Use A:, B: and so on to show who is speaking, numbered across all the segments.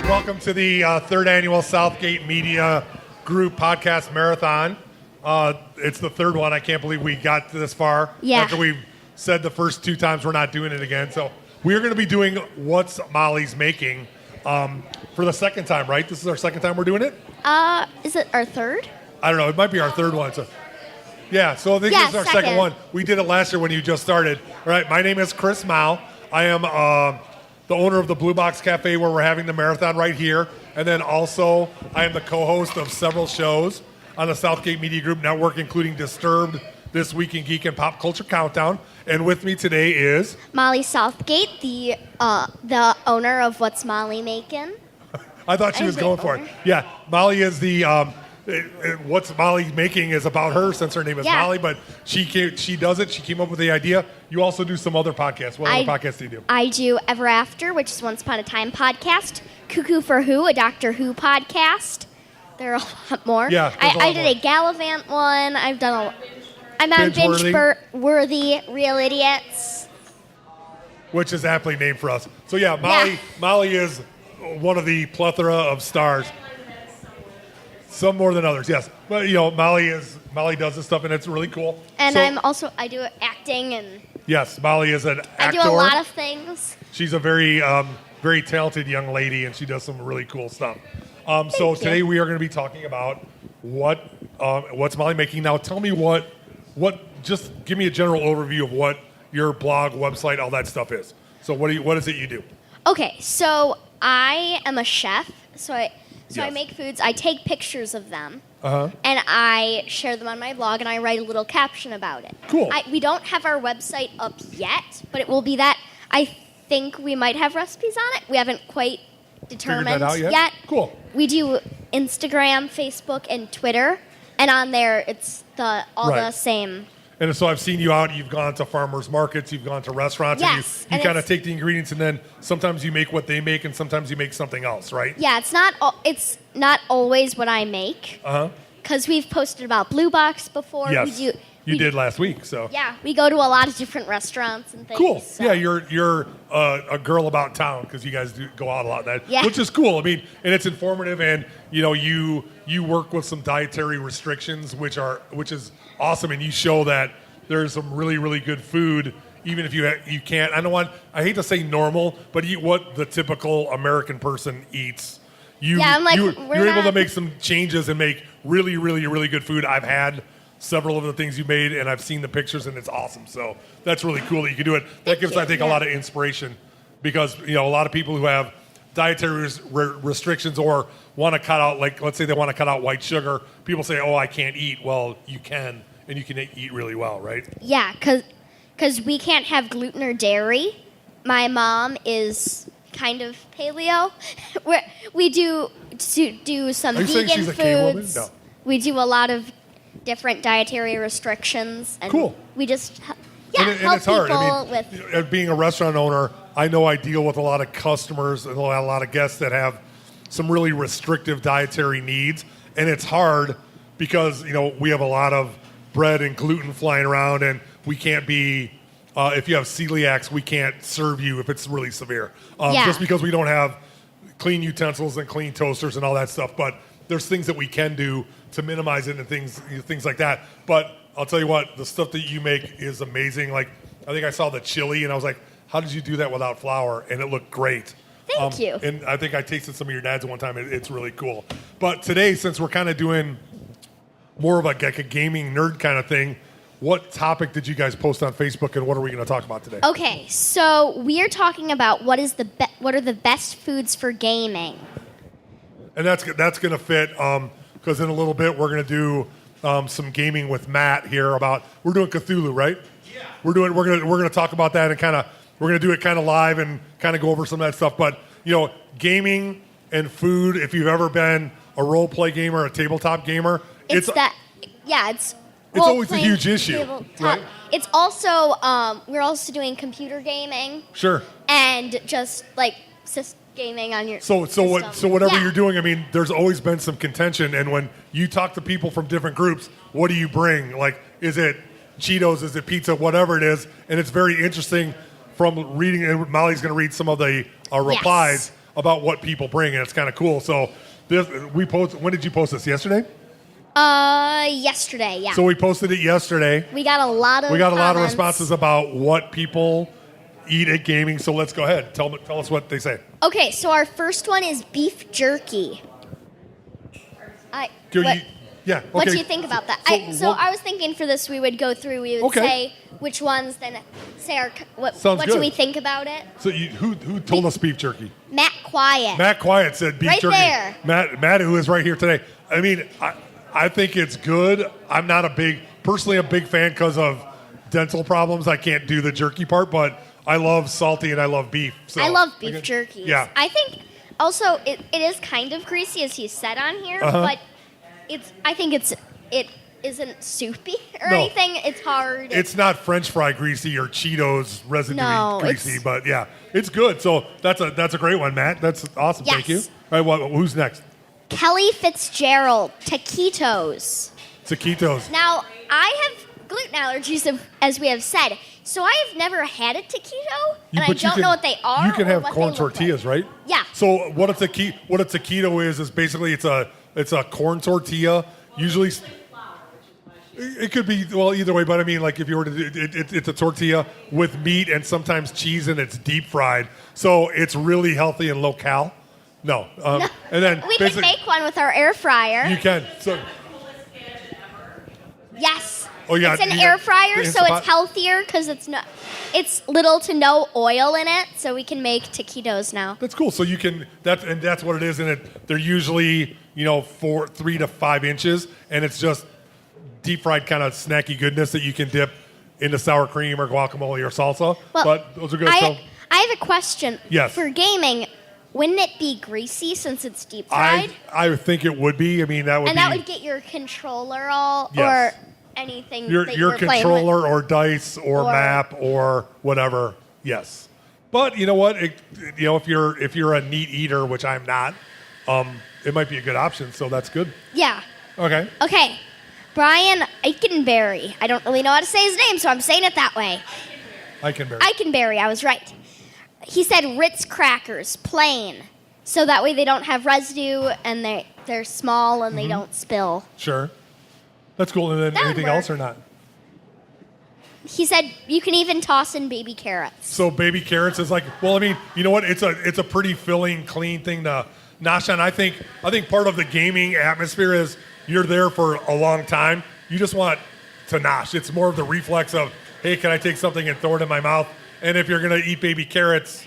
A: Welcome to the third annual Southgate Media Group podcast marathon. It's the third one. I can't believe we got this far.
B: Yeah.
A: After we've said the first two times we're not doing it again. So we're going to be doing What's Molly's Making for the second time, right? This is our second time we're doing it?
B: Is it our third?
A: I don't know. It might be our third one. So, yeah, so I think this is our second one. We did it last year when you just started. All right, my name is Chris Mao. I am the owner of the Blue Box Cafe where we're having the marathon right here. And then also I am the co-host of several shows on the Southgate Media Group network, including Disturbed, This Week in Geek and Pop Culture Countdown. And with me today is...
B: Molly Southgate, the owner of What's Molly Making.
A: I thought she was going for it. Yeah, Molly is the... What's Molly Making is about her, since her name is Molly, but she does it. She came up with the idea. You also do some other podcasts. What other podcasts do you do?
B: I do Ever After, which is Once Upon a Time podcast. Cuckoo for Who, a Doctor Who podcast. There are a lot more.
A: Yeah,
B: I did a Gallivant one. I'm on Binge-Worthy, Real Idiots.
A: Which is aptly named for us. So yeah, Molly is one of the plethora of stars. Some more than others, yes. But Molly does this stuff, and it's really cool.
B: And I do acting and.
A: Yes, Molly is an actor.
B: I do a lot of things.
A: She's a very, very talented young lady, and she does some really cool stuff. So today we are going to be talking about what's Molly making. Now, tell me what. Just give me a general overview of what your blog, website, all that stuff is. So what is it you do?
B: Okay, so I am a chef. I
A: Yes.
B: make foods, I take pictures of them,
A: Uh-huh.
B: and I share them on my blog, and I write a little caption about it.
A: Cool.
B: We don't have our website up yet, but it will be that. I think we might have recipes on it. We haven't quite determined
A: Figured that out yet? Cool.
B: We do Instagram, Facebook, and Twitter, and on there it's the same.
A: And so I've seen you out. You've gone to farmers markets. You've gone to restaurants.
B: Yes,
A: And you kind of take the ingredients, and then sometimes you make what they make, and sometimes you make something else, right?
B: Yeah, it's not always what I make. Because we've posted about Blue Box before.
A: Yes, you did last week. So
B: yeah, we go to a lot of different restaurants and things.
A: Cool.
B: So.
A: Yeah, you're a girl about town because you guys do go out a lot.
B: Yeah.
A: Which is cool. I mean, and it's informative, and you work with some dietary restrictions, which is awesome, and you show that there's some really, really good food, even if you can't. I hate to say normal, but eat what the typical American person eats. You're able to make some changes and make really, really, really good food. I've had several of the things you made, and I've seen the pictures, and it's awesome. So that's really cool that you can do it. That gives, I think, a lot of inspiration because, a lot of people who have dietary restrictions or want to cut out, like, let's say they want to cut out white sugar. People say, oh, I can't eat. Well, you can, and you can eat really well, right?
B: Yeah, because we can't have gluten or dairy. My mom is kind of paleo. We do some
A: Are you saying
B: vegan
A: she's a
B: foods.
A: K-woman? No.
B: We do a lot of different dietary restrictions. And
A: Cool.
B: We just
A: and
B: help
A: it's hard.
B: people with.
A: Being a restaurant owner, I know I deal with a lot of customers and a lot of guests that have some really restrictive dietary needs, and it's hard because we have a lot of bread and gluten flying around, and we can't be. If you have celiacs, we can't serve you if it's really severe. Just because we don't have clean utensils and clean toasters and all that stuff. But there's things that we can do to minimize it and things like that. But I'll tell you what, the stuff that you make is amazing. Like, I think I saw the chili, and I was like, how did you do that without flour? And it looked great.
B: Thank you.
A: And I think I tasted some of your dad's one time. It's really cool. But today, since we're kind of doing more of like a gaming nerd kind of thing, what topic did you guys post on Facebook, and what are we going to talk about today?
B: Okay, so we are talking about what are the best foods for gaming.
A: And that's going to fit because in a little bit we're going to do some gaming with Matt here we're doing Cthulhu, right? Yeah. We're going to talk about that, and we're going to do it kind of live and kind of go over some of that stuff. But gaming and food. If you've ever been a role play gamer, a tabletop gamer, it's
B: always
A: a huge issue, right?
B: It's also we're also doing computer gaming.
A: Sure.
B: And just like gaming on your
A: whatever you're doing, I mean, there's always been some contention, and when you talk to people from different groups, what do you bring? Like, is it Cheetos, is it pizza, whatever it is? And it's very interesting from reading, and Molly's going to read some of the replies about what people bring, and it's kind of cool. So when did you post this? Yesterday?
B: Yesterday, yeah.
A: So we posted it yesterday.
B: We got a lot of
A: responses about what people eat at gaming. So let's go ahead. Tell us what they say.
B: Okay, so our first one is beef jerky.
A: Yeah. Okay.
B: What do you think about that? I was thinking for this we would go through. We would say which ones, then say what do we think about it.
A: So who told us beef jerky?
B: Matt Quiet.
A: Matt Quiet said beef jerky.
B: Right there.
A: Matt, who is right here today. I mean, I think it's good. I'm not a big fan because of dental problems. I can't do the jerky part, but I love salty and I love beef. So
B: I love beef jerky.
A: Yeah.
B: I think also it is kind of greasy, as he said on here, but it isn't soupy or anything. It's hard.
A: It's not French fry greasy or Cheetos residue greasy, but yeah, it's good. So that's a great one, Matt. That's awesome.
B: Yes.
A: Thank you. All right, who's next?
B: Kelly Fitzgerald, taquitos.
A: Taquitos.
B: Now, I have gluten allergies, as we have said, so I have never had a taquito, and I don't know what they are.
A: You can have
B: what
A: corn
B: they look
A: tortillas,
B: like.
A: right?
B: Yeah.
A: So what a taquito is basically it's a corn tortilla. Usually, it could be either way. But I mean, like if you were to do it's a tortilla with meat and sometimes cheese, and it's deep fried. So it's really healthy and low cal. No. And then
B: we can make one with our air fryer.
A: You can. So.
B: Yes.
A: Oh yeah.
B: It's an air fryer, so it's healthier because it's little to no oil in it, so we can make taquitos now.
A: That's cool. So you can that's what it is, and they're usually 3 to 5 inches, and it's just deep fried kind of snacky goodness that you can dip into sour cream or guacamole or salsa.
B: Well,
A: but those are good.
B: I have a question.
A: Yes.
B: For gaming, wouldn't it be greasy since it's deep fried?
A: I think it would be. I mean, that would
B: get your controller all
A: yes.
B: or anything.
A: Your controller or dice or map or whatever. Yes. But you know what? If you're a neat eater, which I'm not, it might be a good option. So that's good.
B: Yeah.
A: Okay.
B: Okay. Brian Eikenberry. I don't really know how to say his name, so I'm saying it that way. Eikenberry. I was right. He said Ritz crackers, plain, so that way they don't have residue and they're small and they don't spill.
A: Sure. That's cool. And then anything else or not?
B: He said you can even toss in baby carrots.
A: So baby carrots is like, well, I mean, you know what? It's a pretty filling, clean thing to nosh on. I think part of the gaming atmosphere is you're there for a long time. You just want to nosh. It's more of the reflex of, hey, can I take something and throw it in my mouth? And if you're going to eat baby carrots,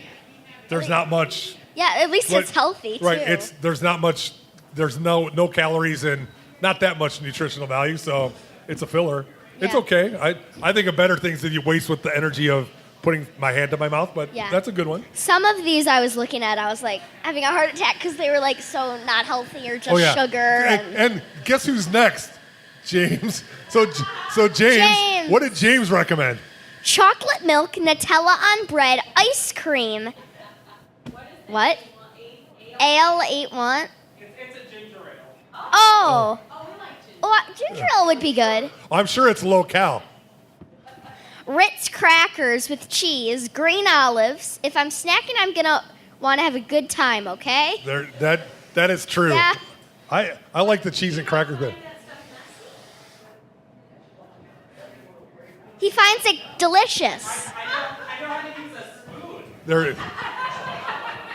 A: there's not much.
B: Yeah, at least it's healthy, too.
A: Right, there's not much, there's no calories and not that much nutritional value, so it's a filler. Yeah. It's okay. I think a better thing is that you waste with the energy of putting my hand to my mouth, but that's a good one.
B: Some of these I was looking at, I was like having a heart attack because they were like so not healthy or just sugar.
A: And guess who's next? James. So James, what did James recommend?
B: Chocolate milk, Nutella on bread, ice cream. What? Ale 8-1?
C: It's a ginger ale.
B: Oh. Ginger ale would be good.
A: I'm sure it's low cal.
B: Ritz crackers with cheese, green olives. If I'm snacking, I'm going to want to have a good time, okay?
A: That is true.
B: Yeah.
A: I like the cheese and crackers bit.
B: He finds it delicious.
C: I know how to use a spoon.
A: There,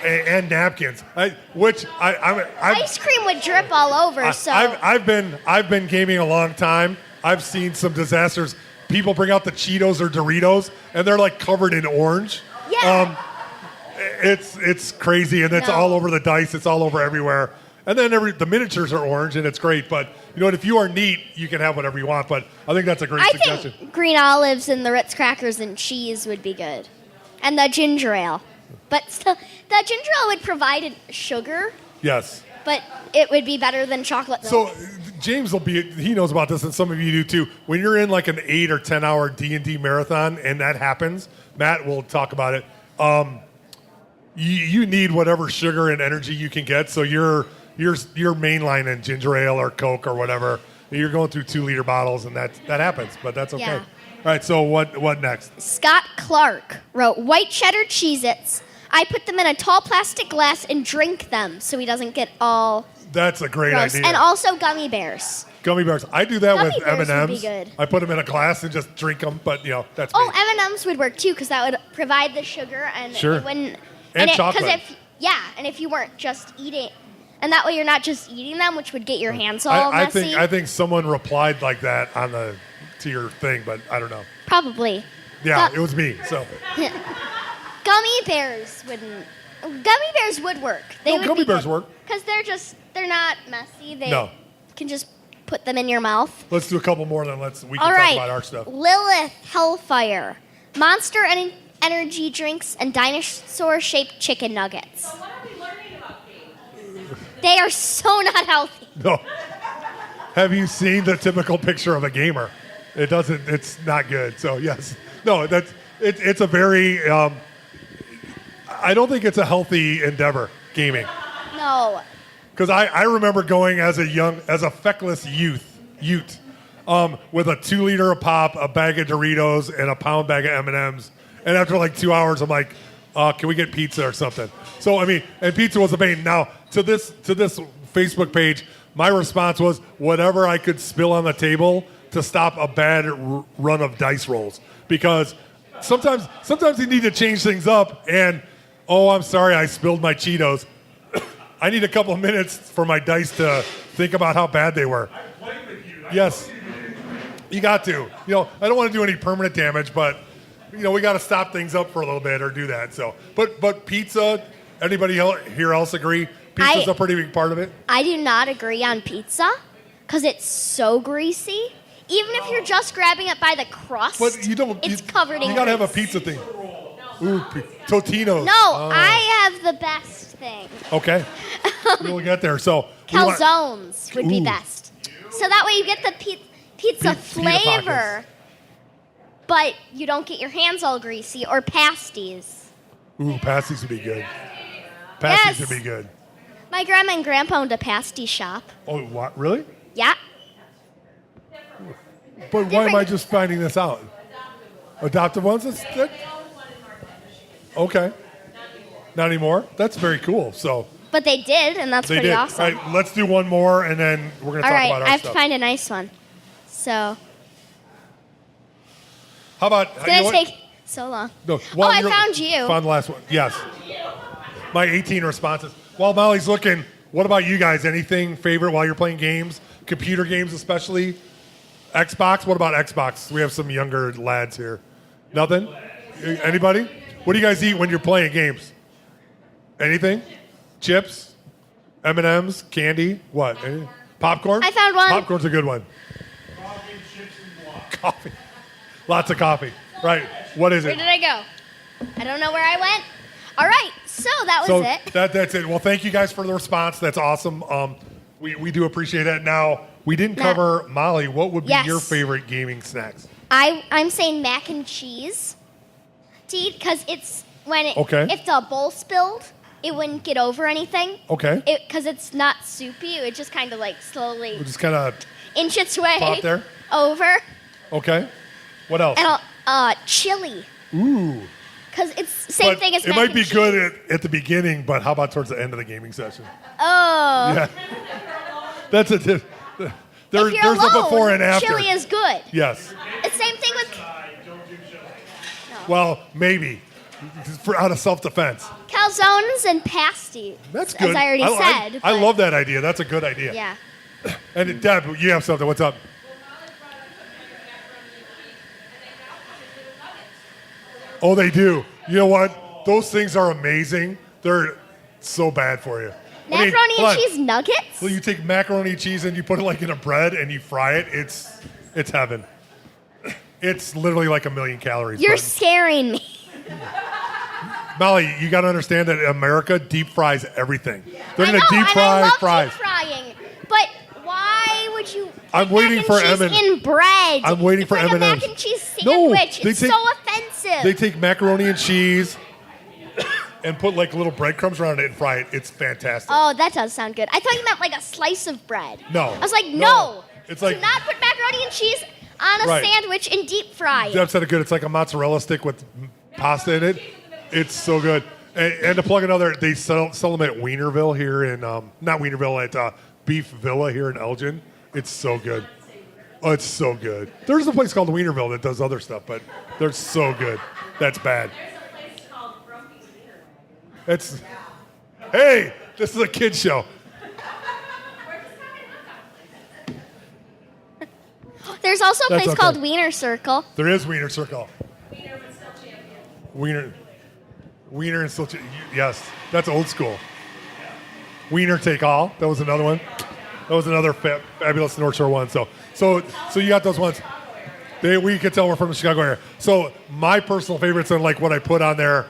A: and napkins.
B: Ice cream would drip all over. So
A: I've been gaming a long time. I've seen some disasters. People bring out the Cheetos or Doritos, and they're like covered in orange.
B: Yeah.
A: It's crazy, and it's all over the dice. It's all over everywhere. And then the miniatures are orange, and it's great. But you know what? If you are neat, you can have whatever you want. But I think that's a great suggestion.
B: I think green olives and the Ritz crackers and cheese would be good, and the ginger ale. But still, the ginger ale would provide sugar.
A: Yes.
B: But it would be better than chocolate milk.
A: So James he knows about this, and some of you do too. When you're in like an 8 or 10 hour D&D marathon, and that happens, Matt will talk about it. You need whatever sugar and energy you can get. So you're mainline in ginger ale or Coke or whatever. You're going through 2-liter bottles, and that happens, but that's okay.
B: Yeah.
A: All right. So what next?
B: Scott Clark wrote white cheddar Cheez-Its, I put them in a tall plastic glass and drink them so he doesn't get all
A: That's a great
B: gross.
A: idea.
B: And also gummy bears.
A: Gummy bears. I do that
B: Gummy
A: with
B: bears would be
A: M&Ms.
B: good.
A: I put them in a glass and just drink them, but that's me.
B: Oh, M&Ms would work too because that would provide the sugar and
A: Sure.
B: it wouldn't.
A: And
B: it,
A: chocolate.
B: And if you weren't just eating, and that way you're not just eating them, which would get your hands all messy.
A: I think someone replied like that to your thing, but I don't know.
B: Probably.
A: Yeah, it was me. So
B: Gummy bears wouldn't. Gummy bears would work.
A: gummy bears work
B: because they're not messy. They
A: No.
B: can just put them in your mouth.
A: Let's do a couple more, then we can
B: All
A: talk
B: right.
A: about our stuff.
B: Lilith Hellfire, Monster Energy drinks and dinosaur-shaped chicken nuggets.
C: What are we learning about games?
B: They are so not healthy.
A: No. Have you seen the typical picture of a gamer? It's not good. So yes. No, it's a very, I don't think it's a healthy endeavor, gaming.
B: No.
A: Because I remember going as a feckless ute, with a 2-liter of pop, a bag of Doritos, and a pound bag of M&Ms. And after like 2 hours, I'm like, can we get pizza or something? So, and pizza was a pain. Now, to this Facebook page, my response was whatever I could spill on the table to stop a bad run of dice rolls. Because sometimes you need to change things up. And, I'm sorry, I spilled my Cheetos. I need a couple of minutes for my dice to think about how bad they were. Yes. You got to. I don't want to do any permanent damage, but we got to stop things up for a little bit or do that. So, but pizza. Anybody here else agree? Pizza's a pretty big part of it.
B: I do not agree on pizza because it's so greasy. Even if you're just grabbing it by the crust,
A: but you don't.
B: It's covered in grease.
A: You got to have a pizza thing. Ooh, Totino's.
B: No, I have the best thing.
A: Okay, we'll get there. So
B: calzones would be best. So that way you get the pizza flavor, but you don't get your hands all greasy, or pasties.
A: Ooh, pasties would be good. Pasties
B: Yes.
A: would be good.
B: My grandma and grandpa owned a pasty shop.
A: Oh, what? Really?
B: Yeah.
A: But why am I just finding this out? Adoptive ones? Okay. Not anymore? That's very cool. So
B: But they did, and that's pretty awesome.
A: All right, let's do one more, and then we're going to
B: All
A: talk
B: right,
A: about our
B: I have
A: stuff.
B: to find a nice one. So
A: How about...
B: it's going to take so long.
A: No,
B: I found you.
A: Found the last one. Yes. My 18 responses. While Molly's looking, what about you guys? Anything favorite while you're playing games? Computer games especially? Xbox? What about Xbox? We have some younger lads here. Nothing? Anybody? What do you guys eat when you're playing games? Anything? Chips? M&Ms? Candy? What? Popcorn?
B: I found one.
A: Popcorn's a good one.
C: Coffee, chips, and guac.
A: Coffee. Lots of coffee. Right. What is
B: Where
A: it?
B: did I go? I don't know where I went. All right, so that was it.
A: That's it. Well, thank you guys for the response. That's awesome. We do appreciate it. Now, we didn't cover, Molly, what would be your favorite gaming snacks?
B: I'm saying mac and cheese to eat because it's if the bowl spilled, it wouldn't get over anything.
A: Okay.
B: Because it's not soupy. It would just kind of like slowly
A: We'll just kind of
B: inch its way
A: pop there.
B: over.
A: Okay. What else?
B: And chili.
A: Ooh.
B: Because it's same thing as
A: it
B: mac
A: might
B: and
A: be
B: cheese.
A: good at the beginning, but how about towards the end of the gaming session?
B: Oh.
A: Yeah. That's a tip.
B: If
A: There's
B: you're alone,
A: a before and after.
B: chili is good.
A: Yes.
B: It's same thing with
A: Well, maybe. Out of self-defense.
B: calzones and pasties.
A: That's good.
B: As I already said.
A: I
B: but-
A: love that idea. That's a good idea.
B: Yeah.
A: And Deb, you have something. What's up? Oh, they do. You know what? Those things are amazing. They're so bad for you.
B: Macaroni
A: hold
B: and
A: on.
B: cheese nuggets?
A: Well, you take macaroni and cheese and you put it like in a bread and you fry it. It's heaven. It's literally like 1,000,000 calories.
B: You're
A: but-
B: scaring me.
A: Molly, you got to understand that America deep fries everything. They're
B: I
A: going
B: know,
A: to deep
B: and I
A: fry
B: love
A: fries.
B: deep frying. But why would you
A: I'm
B: put
A: waiting
B: mac
A: for
B: and cheese
A: M&Ms.
B: in bread?
A: I'm waiting
B: It's
A: for
B: like a
A: M&Ms.
B: mac and cheese
A: No,
B: sandwich.
A: they
B: It's
A: take-
B: so offensive.
A: They take macaroni and cheese and put like little breadcrumbs around it and fry it. It's fantastic.
B: Oh, that does sound good. I thought you meant like a slice of bread.
A: No.
B: I was like,
A: No.
B: no.
A: It's like-
B: do not put macaroni and cheese on a
A: Right.
B: sandwich and deep fry it.
A: Deb said it good. It's like a mozzarella stick with pasta in it. It's so good. And to plug another, they sell them at Wienerville here in, not Wienerville, at Beef Villa here in Elgin. It's so good. Oh, it's so good. There's a place called Wienerville that does other stuff, but they're so good. That's bad.
C: There's a place called Grumpy's Wiener.
A: It's, hey, this is a kid show.
B: There's also a
A: That's
B: place
A: okay.
B: called Wiener Circle.
A: There is Wiener Circle.
C: Wiener was still champion.
A: Wiener and still, yes, that's old school. Wiener Take All, that was another one. That was another fabulous North Shore one. So you got those ones. We can tell we're from the Chicago area. So my personal favorites and like what I put on there,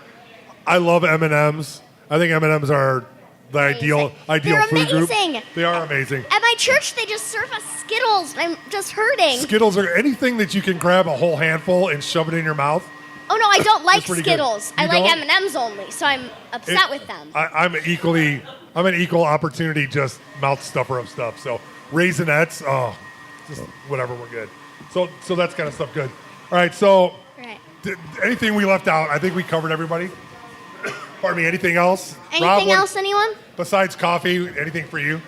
A: I love M&Ms. I think M&Ms are the ideal
B: They're
A: food group.
B: amazing.
A: They are amazing.
B: At my church, they just serve us Skittles. I'm just hurting.
A: Skittles are anything that you can grab a whole handful and shove it in your mouth.
B: Oh no, I don't like
A: pretty good.
B: Skittles. I
A: You
B: like
A: don't?
B: M&Ms only, so I'm upset with them.
A: I'm an equal opportunity just mouth stuffer of stuff. So Raisinets, just whatever, we're good. So that's kind of stuff good. All right, so
B: Right.
A: anything we left out, I think we covered everybody. Pardon me, anything else?
B: Anything
A: Rob,
B: else, anyone?
A: Besides coffee, anything for you?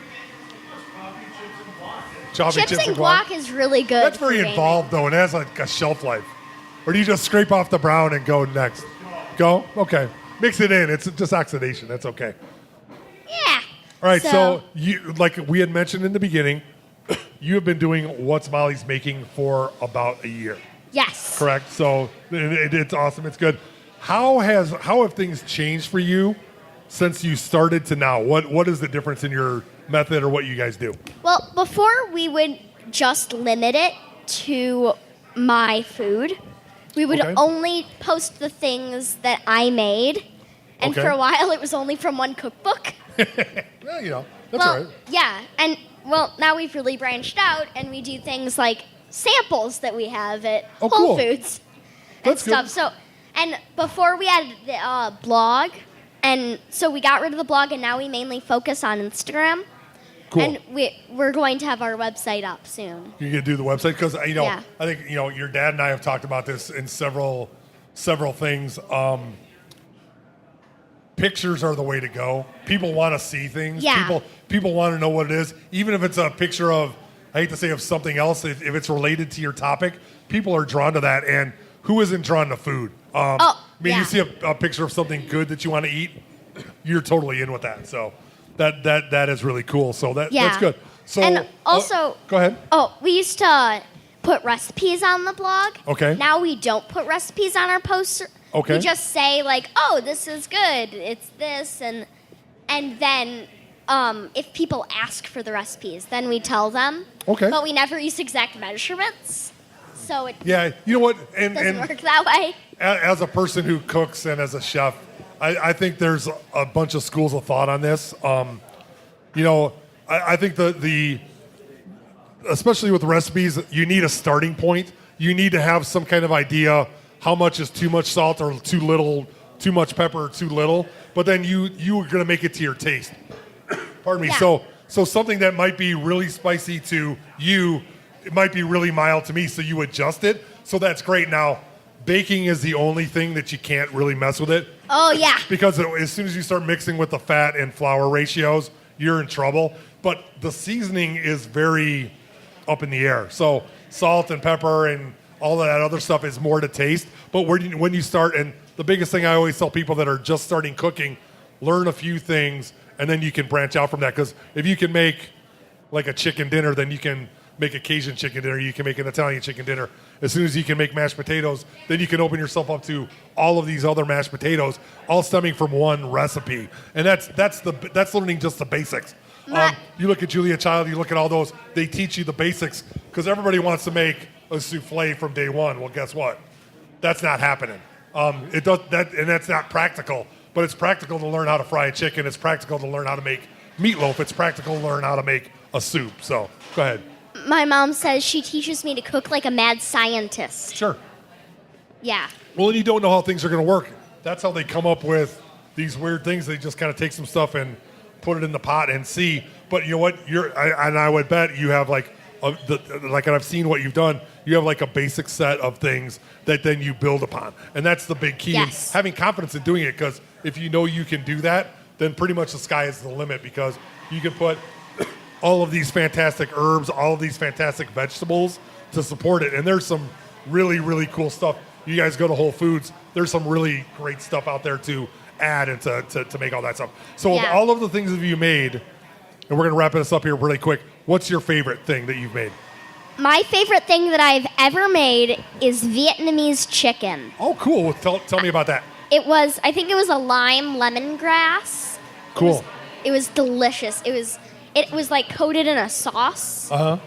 B: Chips and guac is really good.
A: That's very
B: for gaming.
A: involved, though, and it has like a shelf life. Or do you just scrape off the brown and go next? Go? Okay. Mix it in. It's just oxidation. That's okay.
B: Yeah.
A: All right, so you, like we had mentioned in the beginning, you have been doing What's Molly's Making for about a year,
B: Yes.
A: correct? So it's awesome. It's good. How have things changed for you since you started to now? What is the difference in your method or what you guys do?
B: Well, before we would just limit it to my food. We would
A: Okay.
B: only post the things that I made. And
A: Okay.
B: for a while, it was only from one cookbook.
A: Well, that's all right.
B: Yeah. And, now we've really branched out, and we do things like samples that we have at
A: Oh,
B: Whole
A: cool.
B: Foods
A: That's
B: and stuff. So, and before we had the blog, and so we got rid of the blog, and now we mainly focus on Instagram.
A: Cool.
B: And we're going to have our website up soon.
A: You're gonna do the website because
B: Yeah.
A: I think your dad and I have talked about this in several things. Pictures are the way to go. People want to see things.
B: Yeah.
A: People want to know what it is, even if it's a picture of, I hate to say, of something else. If it's related to your topic, people are drawn to that. And who isn't drawn to food?
B: Yeah.
A: You see a picture of something good that you want to eat, you're totally in with that. So that is really cool. So that's good. So
B: And also,
A: go ahead.
B: we used to put recipes on the blog.
A: Okay.
B: Now we don't put recipes on our posts.
A: Okay.
B: We just say like, "Oh, this is good. It's this," and then if people ask for the recipes, then we tell them.
A: Okay.
B: But we never use exact measurements, so it
A: Yeah, you know what?
B: doesn't work that way.
A: As a person who cooks and as a chef, I think there's a bunch of schools of thought on this. I think the especially with recipes, you need a starting point. You need to have some kind of idea how much is too much salt or too little, too much pepper or too little. But then you are going to make it to your taste. Pardon me.
B: Yeah.
A: So something that might be really spicy to you, it might be really mild to me. So you adjust it. So that's great. Now, baking is the only thing that you can't really mess with it.
B: Oh yeah.
A: Because as soon as you start mixing with the fat and flour ratios, you're in trouble. But the seasoning is very up in the air. So salt and pepper and all of that other stuff is more to taste. But when you start, and the biggest thing I always tell people that are just starting cooking, learn a few things, and then you can branch out from that. Because if you can make like a chicken dinner, then you can make a Cajun chicken dinner. You can make an Italian chicken dinner. As soon as you can make mashed potatoes, then you can open yourself up to all of these other mashed potatoes, all stemming from one recipe. And that's learning just the basics. You look at Julia Child, you look at all those, they teach you the basics because everybody wants to make a souffle from day one. Well, guess what? That's not happening. And that's not practical. But it's practical to learn how to fry a chicken. It's practical to learn how to make meatloaf. It's practical to learn how to make a soup. So go ahead.
B: My mom says she teaches me to cook like a mad scientist.
A: Sure.
B: Yeah.
A: Well, and you don't know how things are going to work. That's how they come up with these weird things. They just kind of take some stuff and put it in the pot and see. But you know what? I would bet you have like like I've seen what you've done. You have like a basic set of things that then you build upon, and that's the big key.
B: Yes.
A: In having confidence in doing it, because if you know you can do that, then pretty much the sky is the limit, because you can put all of these fantastic herbs, all of these fantastic vegetables to support it, and there's some really, really cool stuff. You guys go to Whole Foods, there's some really great stuff out there to add and to make all that stuff. So of all of the things that you made, and we're going to wrap this up here really quick, what's your favorite thing that you've made?
B: My favorite thing that I've ever made is Vietnamese chicken.
A: Oh, cool. Well, tell me about that.
B: I think it was a lime lemongrass.
A: Cool.
B: It was delicious. It was like coated in a sauce.
A: Uh-huh.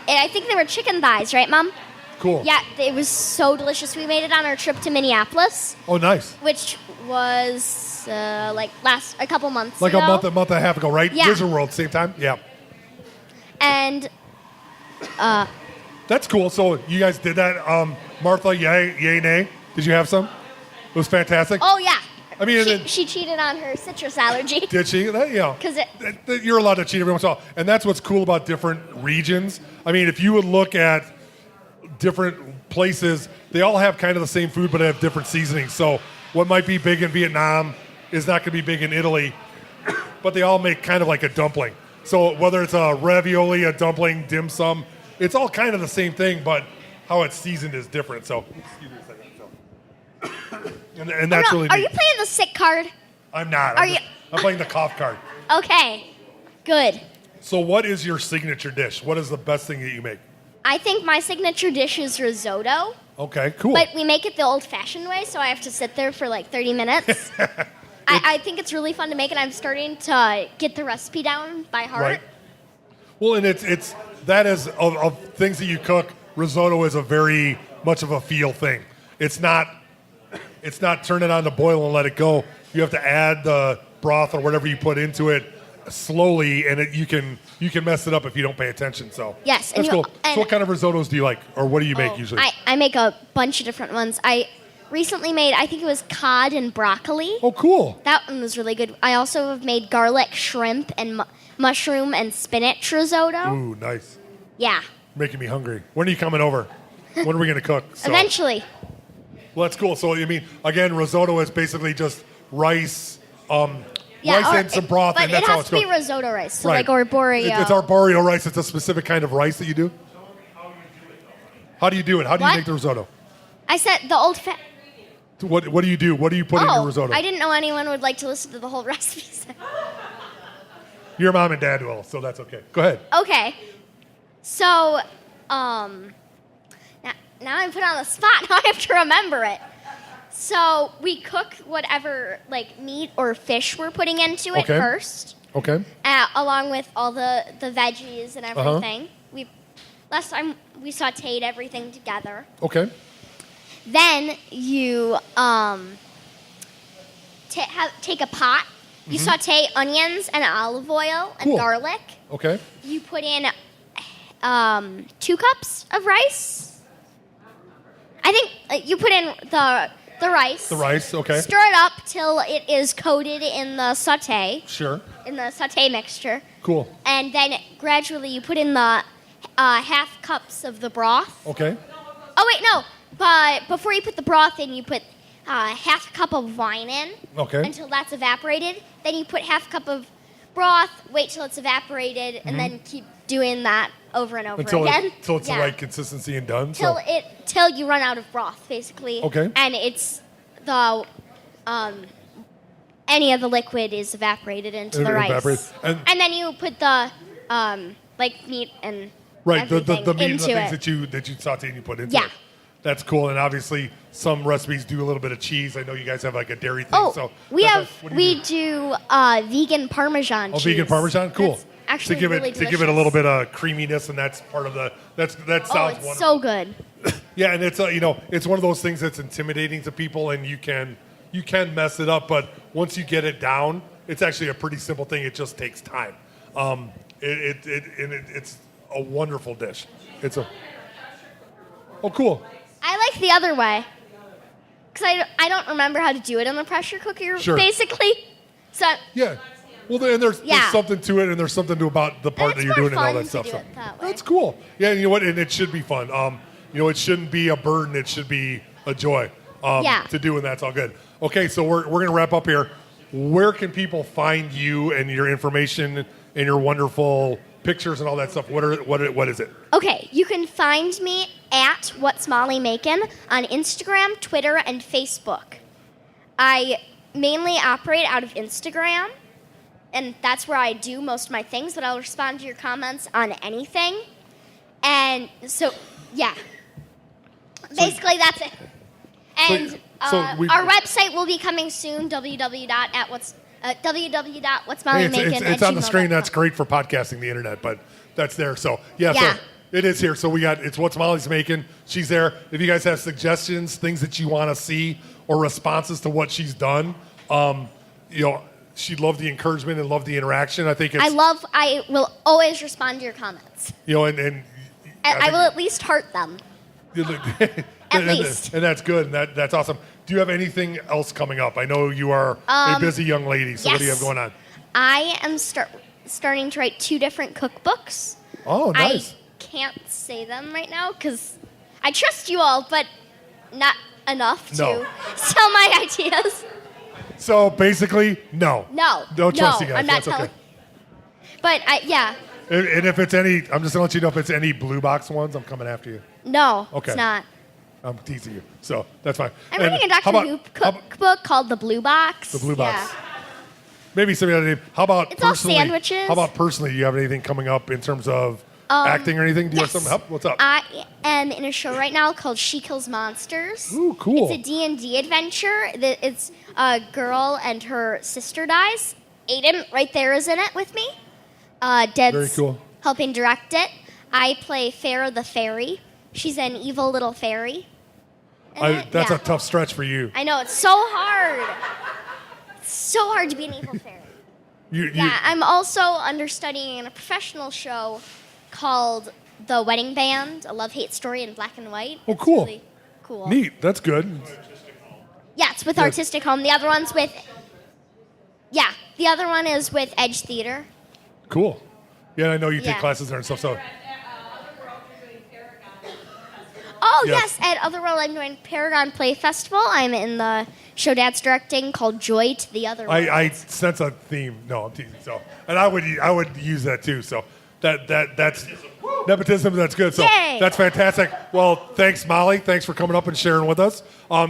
B: I think they were chicken thighs, right, Mom?
A: Cool.
B: Yeah, it was so delicious. We made it on our trip to Minneapolis.
A: Oh, nice.
B: Which was a couple months
A: like
B: ago.
A: a month and a half ago, right?
B: Yeah.
A: Disney World, same time? Yeah.
B: And
A: that's cool. So you guys did that. Martha, yay, nay. Did you have some? It was fantastic.
B: oh yeah.
A: I mean,
B: she cheated on her citrus allergy.
A: did she?
B: Because
A: You're allowed to cheat every once in a while. And that's what's cool about different regions. I mean, if you would look at different places, they all have kind of the same food, but they have different seasonings. So what might be big in Vietnam is not going to be big in Italy, but they all make kind of like a dumpling. So whether it's a ravioli, a dumpling, dim sum, it's all kind of the same thing, but how it's seasoned is different. So, excuse me a second. And that's really neat.
B: Are you playing the sick card?
A: I'm not.
B: I'm
A: playing the cough card.
B: Okay, good.
A: So what is your signature dish? What is the best thing that you make?
B: I think my signature dish is risotto.
A: Okay, cool.
B: But we make it the old-fashioned way, so I have to sit there for like 30 minutes. I think it's really fun to make, and I'm starting to get the recipe down by heart.
A: Right. Well, and it's that is of things that you cook. Risotto is a very much of a feel thing. It's not turn it on to boil and let it go. You have to add the broth or whatever you put into it slowly, and you can mess it up if you don't pay attention. So
B: yes,
A: that's cool. So what kind of risottos do you like, or what do you make usually?
B: I make a bunch of different ones. I recently made, I think it was cod and broccoli.
A: Oh, cool.
B: That one was really good. I also have made garlic shrimp and mushroom and spinach risotto.
A: Ooh, nice.
B: Yeah.
A: Making me hungry. When are you coming over? When are we going to cook? So.
B: Eventually.
A: Well, that's cool. So, I mean, again, risotto is basically just rice, rice and some broth, and that's how it's cooked.
B: But it has to be risotto rice, so
A: right.
B: like arborio.
A: It's arborio rice. It's a specific kind of rice that you do? How do you do it? How do you make the risotto?
B: I said the old
A: What do you do? What do you put in your risotto?
B: I didn't know anyone would like to listen to the whole recipe.
A: Your mom and dad will, so that's okay. Go ahead.
B: Okay. So, now I'm put on the spot. Now I have to remember it. So we cook whatever like meat or fish we're putting into it first.
A: Okay.
B: Along with all the veggies and everything. Last time we sautéed everything together.
A: Okay.
B: Then you take a pot. You saute onions and olive oil and garlic.
A: Okay.
B: You put in 2 cups of rice. I think you put in the rice.
A: The rice, okay.
B: Stir it up till it is coated in the sauté.
A: Sure.
B: In the sauté mixture.
A: Cool.
B: And then gradually you put in the half cups of the broth.
A: Okay.
B: Oh, wait, no. But before you put the broth in, you put half a cup of wine in.
A: Okay.
B: Until that's evaporated. Then you put half a cup of broth, wait till it's evaporated, and then keep doing that over and over again.
A: Until it's the right consistency and done.
B: Till you run out of broth, basically.
A: Okay.
B: And it's the any of the liquid is evaporated into the rice. And then you put the meat and
A: right the meat and the
B: into
A: things that you saute and you put into it. That's cool. And obviously some recipes do a little bit of cheese. I know you guys have like a dairy thing.
B: Oh,
A: so
B: we do vegan Parmesan cheese.
A: Oh, vegan Parmesan? Cool.
B: That's actually
A: to give
B: really
A: it
B: delicious.
A: to give it a little bit of creaminess, and that's part of that sounds wonderful.
B: So good.
A: Yeah, and it's it's one of those things that's intimidating to people, and you can mess it up, but once you get it down, it's actually a pretty simple thing. It just takes time. It's a wonderful dish. Cool.
B: I like the other way because I don't remember how to do it in the pressure cooker.
A: Sure.
B: Basically. So
A: yeah. Well, then there's something to it, and there's something to about the part that you're doing and all that stuff.
B: To do it that way.
A: That's cool. Yeah, you know what? And it should be fun. It shouldn't be a burden. It should be a joy to do, and that's all good. Okay, so we're going to wrap up here. Where can people find you and your information and your wonderful pictures and all that stuff? What is it?
B: Okay, you can find me at What's Molly Makin on Instagram, Twitter, and Facebook. I mainly operate out of Instagram, and that's where I do most of my things, but I'll respond to your comments on anything. And so, yeah. Basically, that's it. And our website will be coming soon, www.whatsmollymakin@gmail.com.
A: It's on the screen. That's great for podcasting the internet, but that's there. So, so it is here. So it's What's Molly's Making. She's there. If you guys have suggestions, things that you want to see, or responses to what she's done, she'd love the encouragement and love the interaction. I think
B: I will always respond to your comments.
A: And
B: I will at least heart them. At least.
A: And that's good. And that's awesome. Do you have anything else coming up? I know you are a busy young lady, so what do you have going on?
B: I am starting to write 2 different cookbooks.
A: Oh, nice.
B: I can't say them right now because I trust you all, but not enough to sell my ideas.
A: So basically, no. Don't trust you guys.
B: I'm not telling. But
A: And if it's any, I'm just gonna let you know if it's any blue box ones, I'm coming after you.
B: No,
A: okay.
B: It's not.
A: I'm teasing you, so that's fine.
B: I'm reading a Dr. Who cookbook called The Blue Box.
A: The Blue Box. Maybe some other name. How about
B: it's
A: personally?
B: All sandwiches.
A: How about personally? Do you have anything coming up in terms of acting or anything? Do you have something up? What's up?
B: I am in a show right now called She Kills Monsters.
A: Ooh, cool.
B: It's a D&D adventure. It's a girl and her sister dies. Aiden right there is in it with me. Ded's
A: very cool.
B: Helping direct it. I play Farrah the Fairy. She's an evil little fairy.
A: That's a tough stretch for you.
B: I know, it's so hard. It's so hard to be an evil fairy. I'm also understudying in a professional show called The Wedding Band, a love-hate story in black and white.
A: Oh, cool.
B: It's really cool.
A: Neat. That's good.
B: Yeah, it's with Artistic Home. The other one's with... Yeah, the other one is with Edge Theater.
A: Cool. Yeah, I know you take classes there and stuff, so...
B: Oh, yes. At Otherworld, I'm doing Paragon Play Festival. I'm in the show Dad's directing called Joy to the Other World.
A: I sense a theme. No, I'm teasing. So, and I would use that too. So that's nepotism. That's good. So that's fantastic. Well, thanks, Molly. Thanks for coming up and sharing with us.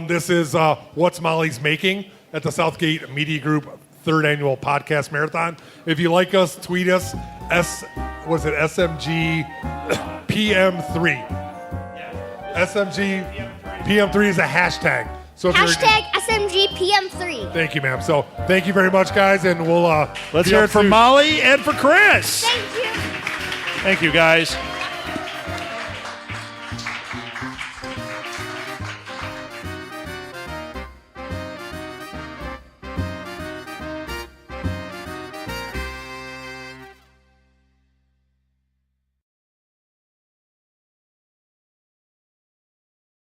A: This is What's Molly's Making at the Southgate Media Group 3rd Annual Podcast Marathon. If you like us, tweet us. SMGPM3. SMGPM3 is a hashtag. So
B: hashtag SMGPM3.
A: Thank you, ma'am. So thank you very much, guys, and we'll
D: let's hear it for Molly and for Chris.
B: Thank you.
D: Thank you, guys.